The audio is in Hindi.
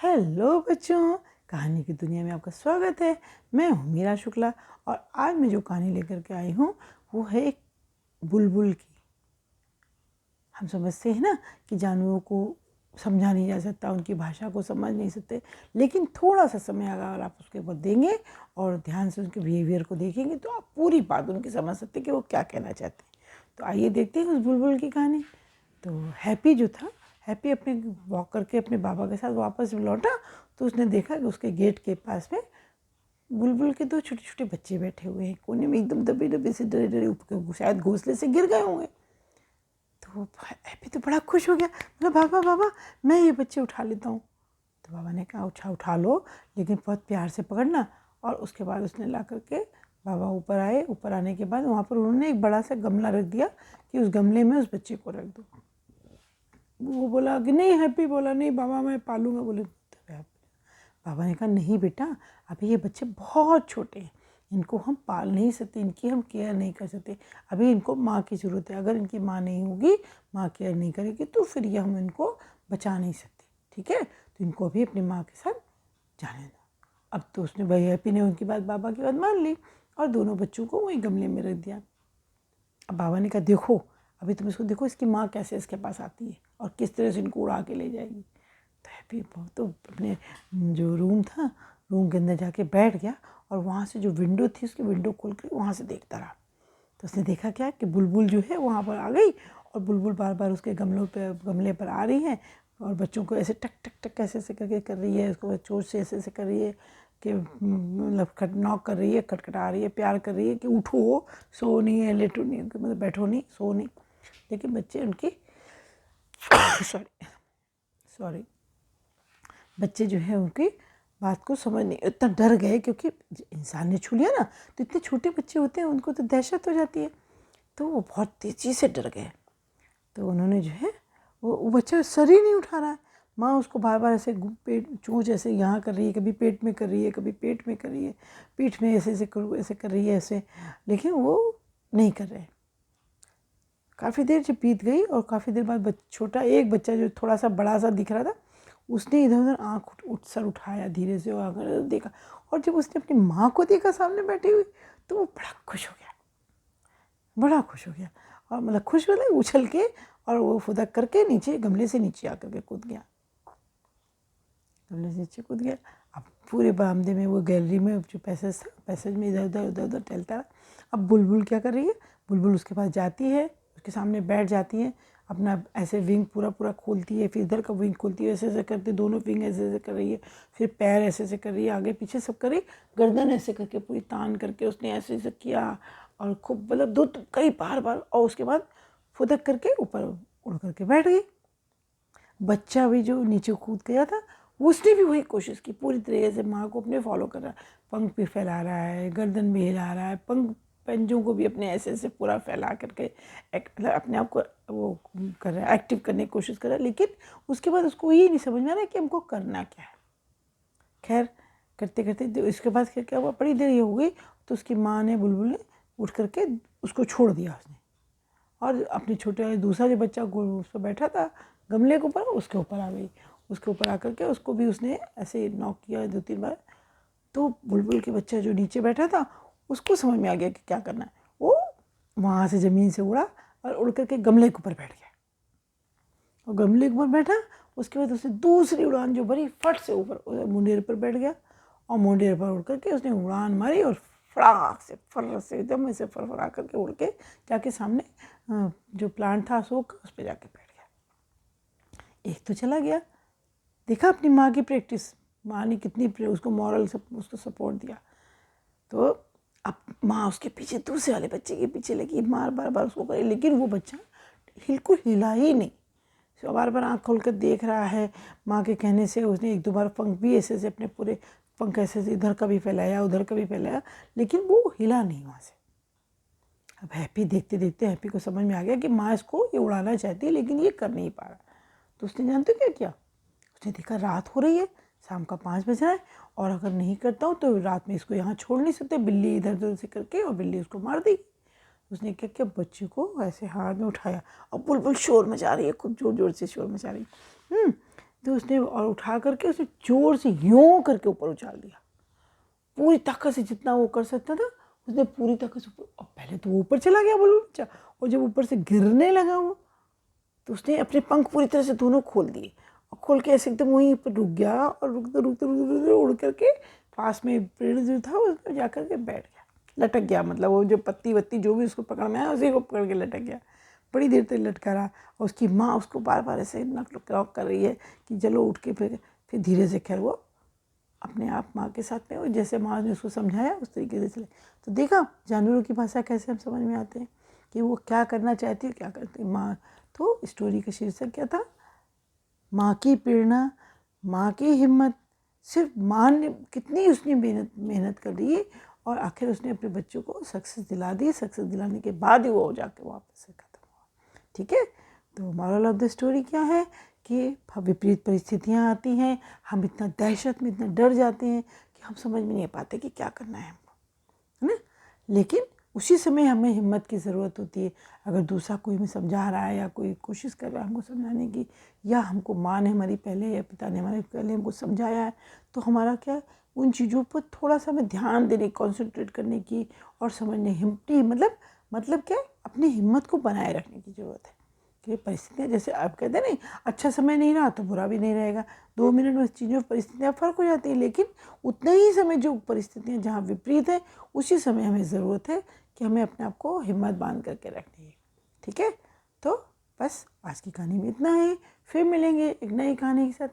हेलो बच्चों, कहानी की दुनिया में आपका स्वागत है। मैं हूँ मीरा शुक्ला और आज मैं जो कहानी लेकर के आई हूँ वो है एक बुलबुल की। हम समझते हैं ना कि जानवरों को समझा नहीं जा सकता, उनकी भाषा को समझ नहीं सकते, लेकिन थोड़ा सा समय अगर आप उसके ऊपर देंगे और ध्यान से उनके बिहेवियर को देखेंगे तो आप पूरी बात उनकी समझ सकते हैं कि वो क्या कहना चाहते हैं। तो आइए देखते हैं उस बुलबुल की कहानी। तो हैप्पी जो था, हैप्पी अपने वॉक करके अपने बाबा के साथ वापस लौटा तो उसने देखा कि उसके गेट के पास में बुलबुल के दो छोटे छोटे बच्चे बैठे हुए हैं कोने में, एकदम दबे दबे से, डरे डरे, शायद घोंसले से गिर गए होंगे। तो हैप्पी तो बड़ा खुश हो गया, बोला बाबा बाबा मैं ये बच्चे उठा लेता हूँ। तो बाबा ने कहा अच्छा उठा लो, लेकिन बहुत प्यार से पकड़ना। और उसके बाद उसने ला करके बाबा ऊपर आए। ऊपर आने के बाद वहाँ पर उन्होंने एक बड़ा सा गमला रख दिया कि उस गमले में उस बच्चे को रख दो। वो बोला कि नहीं, हैप्पी बोला नहीं बाबा मैं पालूंगा। बोले बाबा ने कहा नहीं बेटा, अभी ये बच्चे बहुत छोटे हैं, इनको हम पाल नहीं सकते, इनकी हम केयर नहीं कर सकते, अभी इनको माँ की ज़रूरत है। अगर इनकी माँ नहीं होगी, माँ केयर नहीं करेगी तो फिर ये हम इनको बचा नहीं सकते, ठीक है। तो इनको अभी अपनी माँ के साथ जाने दो। अब तो उसने भाई हैप्पी ने उनकी बात, बाबा की बात मान ली और दोनों बच्चों को वहीं गमले में रख दिया। अब बाबा ने कहा देखो अभी तुम इसको देखो, इसकी माँ कैसे इसके पास आती है और किस तरह से इनको उड़ा के ले जाएगी। तो हैप्पी तो अपने जो रूम था, रूम के अंदर जाके बैठ गया और वहाँ से जो विंडो थी उसकी विंडो खोल कर वहाँ से देखता रहा। तो उसने देखा क्या कि बुलबुल जो है वहाँ पर आ गई और बुलबुल बार बार उसके गमले पर आ रही है और बच्चों को ऐसे टक टक टक ऐसे ऐसे करके कर रही है, उसको चोट से ऐसे ऐसे कर रही है कि मतलब नॉक कर रही है, खटखटा रही है, प्यार कर रही है कि उठो, सो नहीं है, लेटो नहीं, मतलब बैठो नहीं, सो नहीं। लेकिन बच्चे उनकी सॉरी बच्चे जो है उनकी बात को समझ नहीं, इतना डर गए क्योंकि इंसान ने छू लिया ना। तो इतने छोटे बच्चे होते हैं उनको तो दहशत हो जाती है, तो वो बहुत तेज़ी से डर गए। तो उन्होंने जो है वो बच्चा सर ही नहीं उठा रहा है। माँ उसको बार बार ऐसे पेट चोंच ऐसे यहाँ कर रही है, कभी पेट में कर रही है, कभी पेट में कर रही है, पीठ में ऐसे ऐसे कर रही है ऐसे, लेकिन वो नहीं कर रहे। काफ़ी देर जब बीत गई और काफ़ी देर बाद छोटा एक बच्चा जो थोड़ा सा बड़ा सा दिख रहा था, उसने इधर उधर आँख सर उठाया धीरे से और आकर देखा। और जब उसने अपनी माँ को देखा सामने बैठी हुई तो वो बड़ा खुश हो गया, बड़ा खुश हो गया। और मतलब खुश मतलब उछल के और वो फुदक करके नीचे गमले से नीचे आकर के कूद गया, गमले से नीचे कूद गया। अब पूरे बरामदे में वो गैलरी में जो पैसेज था, पैसेज में इधर उधर इधर उधर टहलता रहा। अब बुलबुल क्या कर रही है, बुलबुल उसके पास जाती है, उसके सामने बैठ जाती है, अपना ऐसे विंग पूरा पूरा खोलती है, फिर इधर का विंग खोलती है, ऐसे ऐसे करते दोनों विंग ऐसे ऐसे कर रही है, फिर पैर ऐसे ऐसे कर रही है, आगे पीछे सब कर रही, गर्दन ऐसे करके पूरी तान करके उसने ऐसे ऐसे किया और खूब मतलब दो कई बार बार, और उसके बाद फुदक करके ऊपर उड़ करके बैठ गई। बच्चा भी जो नीचे कूद गया था उसने भी वही कोशिश की, पूरी तरीके से माँ को अपने फॉलो कर रहा है, पंख भी फैला रहा है, गर्दन भी हिला रहा है, पंजों को भी अपने ऐसे ऐसे पूरा फैला करके मतलब अपने आप को वो कर रहा है, एक्टिव करने की कोशिश कर रहा है। लेकिन उसके बाद उसको ये नहीं समझ में आ रहा है कि हमको करना क्या है। खैर करते करते इसके बाद फिर क्या हुआ, बड़ी देर ये हो गई तो उसकी माँ ने, बुलबुल ने उठ करके उसको छोड़ दिया उसने, और अपने छोटे दूसरा जो बच्चा उस पर बैठा था गमले के ऊपर, उसके ऊपर आ गई। उसके ऊपर आकर के उसको भी उसने ऐसे नॉक किया 2-3 बार। तो बुलबुल के बच्चा जो नीचे बैठा था उसको समझ में आ गया कि क्या करना है। वो वहाँ से ज़मीन से उड़ा और उड़ करके गमले के ऊपर बैठ गया और गमले के ऊपर बैठा। उसके बाद उसने दूसरी उड़ान जो भरी, फट से ऊपर मुंडेर पर बैठ गया और मुंडेर पर उड़ करके उसने उड़ान मारी और फड़ाक से फर्र से एकदम ऐसे फरफरा करके उड़ के जाके सामने जो प्लांट था अशोक का, उस पर जाके बैठ गया। एक तो चला गया, देखा अपनी माँ की प्रैक्टिस, माँ ने कितनी उसको मॉरल उसको सपोर्ट दिया। तो अब माँ उसके पीछे दूसरे वाले बच्चे के पीछे लगी, बार बार उसको करे, लेकिन वो बच्चा बिल्कुल हिला ही नहीं। तो बार बार आँख खोल कर देख रहा है। माँ के कहने से उसने 1-2 बार पंख भी ऐसे ऐसे अपने पूरे पंख ऐसे ऐसे इधर का भी फैलाया, उधर का भी फैलाया, लेकिन वो हिला नहीं वहाँ से। अब हैप्पी देखते देखते हैप्पी को समझ में आ गया कि माँ इसको ये उड़ाना चाहती है लेकिन ये कर नहीं पा रहा। तो उसने जानते क्या किया, उसने देखा रात हो रही है, शाम का 5 बज रहा है और अगर नहीं करता हूँ तो रात में इसको यहाँ छोड़ नहीं सकते, बिल्ली इधर उधर से करके और बिल्ली उसको मार देगी। उसने क्या किया, बच्चे को ऐसे हाथ में उठाया और बुलबुल शोर मचा रही है, खूब जोर जोर से शोर मचा रही है। तो उसने और उठा करके उसने जोर से यूं करके ऊपर उछाल दिया, पूरी ताकत से जितना वो कर सकता था उसने पूरी ताकत से ऊपर। और पहले तो वो ऊपर चला गया बुलबुल बच्चा, और जब ऊपर से गिरने लगा वो, तो उसने अपने पंख पूरी तरह से दोनों खोल दिए और खोल के ऐसे एकदम वहीं पर रुक गया, और रुकते रुकते रुकते रुकते उड़ करके पास में पेड़ जो था उसमें जा कर के बैठ गया, लटक गया। मतलब वो जो पत्ती वत्ती जो भी उसको पकड़ में आया उसी को पकड़ के लटक गया। बड़ी देर तक लटका रहा, और उसकी माँ उसको बार बार ऐसे नक लॉक कर रही है कि चलो उठ के। फिर धीरे से खैर वो अपने आप माँ के साथ में, और जैसे माँ ने उसको समझाया उस तरीके से चले। तो देखा जानवरों की भाषा कैसे हम समझ में आते हैं कि वो क्या करना चाहती है, क्या करती है माँ। तो स्टोरी का शीर्षक क्या था? माँ की प्रेरणा, माँ की हिम्मत। सिर्फ माँ ने कितनी उसने मेहनत कर ली, और आखिर उसने अपने बच्चों को सक्सेस दिला दी। सक्सेस दिलाने के बाद ही वो जाके वापस से खत्म हुआ। ठीक है, तो मॉरल ऑफ द स्टोरी क्या है कि विपरीत परिस्थितियाँ आती हैं, हम इतना दहशत में इतना डर जाते हैं कि हम समझ में नहीं पाते कि क्या करना है हमको, है ना। लेकिन उसी समय हमें हिम्मत की ज़रूरत होती है। अगर दूसरा कोई हमें समझा रहा है या कोई कोशिश कर रहा है हमको समझाने की, या हमको माँ ने हमारी पहले या पिता ने हमारे पहले हमको समझाया है, तो हमारा क्या उन चीज़ों पर थोड़ा सा हमें ध्यान देने, कॉन्सेंट्रेट करने की और समझने, हिम्मती मतलब क्या, अपनी हिम्मत को बनाए रखने की ज़रूरत है। कि परिस्थितियाँ जैसे आप कहते हैं नहीं, अच्छा समय नहीं रहा तो बुरा भी नहीं रहेगा। 2 मिनट में चीज़ों परिस्थितियाँ फ़र्क हो जाती हैं, लेकिन उतने ही समय जो परिस्थितियाँ जहाँ विपरीत है, उसी समय हमें ज़रूरत है कि हमें अपने आप को हिम्मत बांध करके रखनी है। ठीक है, तो बस आज की कहानी में इतना ही। फिर मिलेंगे एक नई कहानी के साथ।